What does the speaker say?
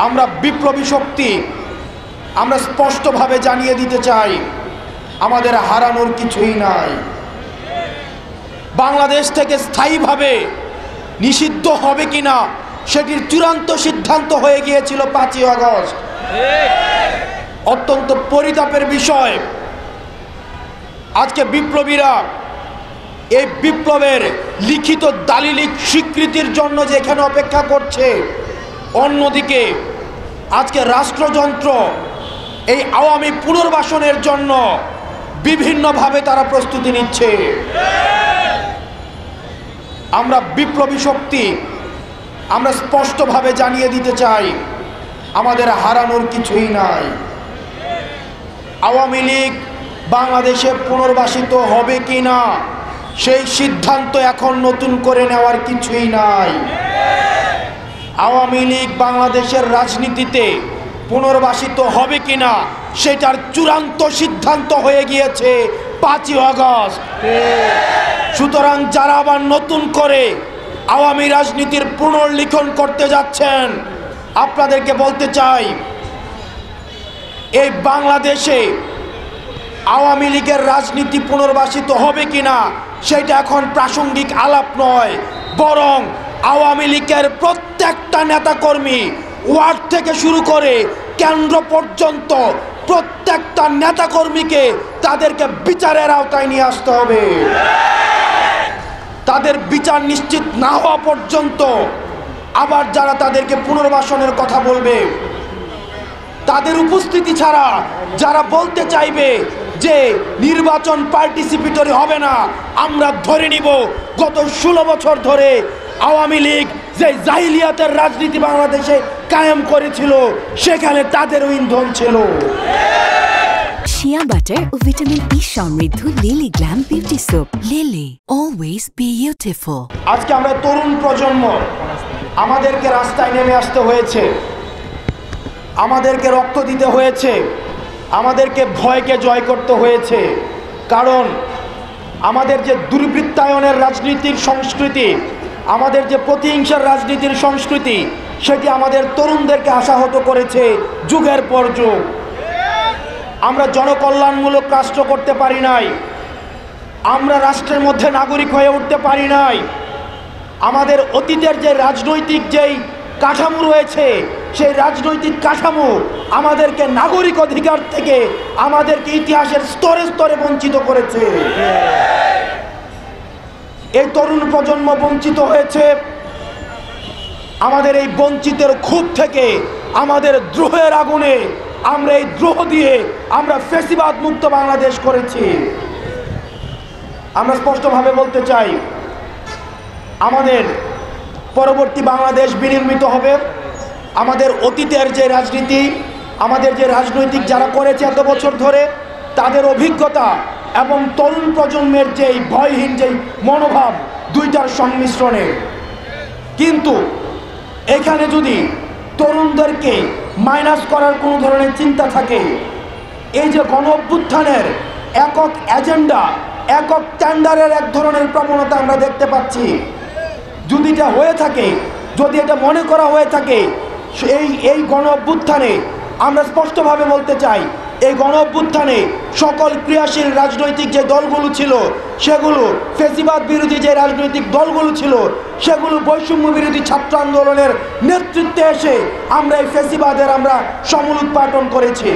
আমরা বিপ্লবী শক্তি আমরা স্পষ্টভাবে জানিয়ে দিতে চাই, আমাদের হারানোর কিছুই নাই। বাংলাদেশ থেকে স্থায়ীভাবে নিষিদ্ধ হবে কিনা সেটির চূড়ান্ত সিদ্ধান্ত হয়ে গিয়েছিল 5ই আগস্ট। অত্যন্ত পরিতাপের বিষয়, আজকে বিপ্লবীরা এই বিপ্লবের লিখিত দালিলিক স্বীকৃতির জন্য যেখানে অপেক্ষা করছে, অন্যদিকে আজকে রাষ্ট্রযন্ত্র এই আওয়ামী পুনর্বাসনের জন্য বিভিন্নভাবে তারা প্রস্তুতি নিচ্ছে। আমরা বিপ্লবী শক্তি আমরা স্পষ্টভাবে জানিয়ে দিতে চাই, আমাদের হারানোর কিছুই নাই। আওয়ামী লীগ বাংলাদেশে পুনর্বাসিত হবে কিনা সেই সিদ্ধান্ত এখন নতুন করে নেওয়ার কিছুই নাই। আওয়ামী লীগ বাংলাদেশের রাজনীতিতে পুনর্বাসিত হবে কিনা সেটার চূড়ান্ত সিদ্ধান্ত হয়ে গিয়েছে 5ই আগস্ট। সুতরাং যারা আবার নতুন করে আওয়ামী রাজনীতির পুনর্লিখন করতে যাচ্ছেন, আপনাদেরকে বলতে চাই, এই বাংলাদেশে আওয়ামী লীগের রাজনীতি পুনর্বাসিত হবে কিনা সেটা এখন প্রাসঙ্গিক আলাপ নয়, বরং আওয়ামী লীগের প্রত্যেকটা নেতাকর্মী ওয়ার্ড থেকে শুরু করে কেন্দ্র পর্যন্ত প্রত্যেকটা নেতাকর্মীকে তাদেরকে বিচারের আওতায় নিয়ে আসতে হবে। তাদের বিচার নিশ্চিত না হওয়া পর্যন্ত আবার যারা তাদেরকে পুনর্বাসনের কথা বলবে, তাদের উপস্থিতি ছাড়া যারা বলতে চাইবে যে নির্বাচন পার্টিসিপেটরি হবে না, আমরা ধরে নিব গত 16 বছর ধরে আওয়ামী লীগ যে জাহিলিয়াতের রাজনীতি বাংলাদেশে কায়েম করেছিল সেখানে তাদেরও ইন্ধন ছিল। শিয়া বাটার ও ভিটামিন ই সমৃদ্ধ lily glam beauty soap. Lily, always beautiful. আজকে আমরা তরুণ প্রজন্ম, আমাদেরকে রাস্তায় নেমে আসতে হয়েছে, আমাদেরকে রক্ত দিতে হয়েছে, আমাদেরকে ভয়কে জয় করতে হয়েছে। কারণ আমাদের যে দুর্বৃত্তায়নের রাজনীতির সংস্কৃতি, আমাদের যে প্রতিহিংসার রাজনীতির সংস্কৃতি, সেটি আমাদের তরুণদেরকে আশাহত করেছে যুগের পর যুগ। আমরা জনকল্যাণমূলক রাষ্ট্র করতে পারি নাই, আমরা রাষ্ট্রের মধ্যে নাগরিক হয়ে উঠতে পারি নাই। আমাদের অতীতের যে রাজনৈতিক যেই কাঠামো রয়েছে, সেই রাজনৈতিক কাঠামো আমাদেরকে নাগরিক অধিকার থেকে আমাদেরকে ইতিহাসের স্তরে স্তরে বঞ্চিত করেছে। এই তরুণ প্রজন্ম বঞ্চিত হয়েছে। আমাদের এই বঞ্চিতের ক্ষোভ থেকে, আমাদের দ্রোহের আগুনে, আমরা এই দ্রোহ দিয়ে আমরা ফ্যাসিবাদ মুক্ত বাংলাদেশ করেছি। আমরা স্পষ্টভাবে বলতে চাই, আমাদের পরবর্তী বাংলাদেশ বিনির্মিত হবে আমাদের অতীতের যে রাজনীতি, আমাদের যে রাজনৈতিক যারা করেছে এত বছর ধরে, তাদের অভিজ্ঞতা এবং তরুণ প্রজন্মের যেই ভয়হীন যেই মনোভাব, দুইটার সংমিশ্রণে। কিন্তু এখানে যদি তরুণদেরকে মাইনাস করার কোনো ধরনের চিন্তা থাকে, এই যে গণ অভ্যুত্থানের একক এজেন্ডা, একক টেন্ডারের এক ধরনের প্রবণতা আমরা দেখতে পাচ্ছি, যদি এটা হয়ে থাকে, যদি এটা মনে করা হয়ে থাকে, এই গণ অভ্যুত্থানে আমরা স্পষ্টভাবে বলতে চাই, এই গণ অভ্যুত্থানে সকল ক্রিয়াশীল রাজনৈতিক যে দলগুলো ছিল, সেগুলো ফ্যাসিবাদ বিরোধী যে রাজনৈতিক দলগুলো ছিল, সেগুলো বৈষম্য বিরোধী ছাত্র আন্দোলনের নেতৃত্বে এসে আমরা এই ফ্যাসিবাদের আমরা সমূল উৎপাটন করেছি।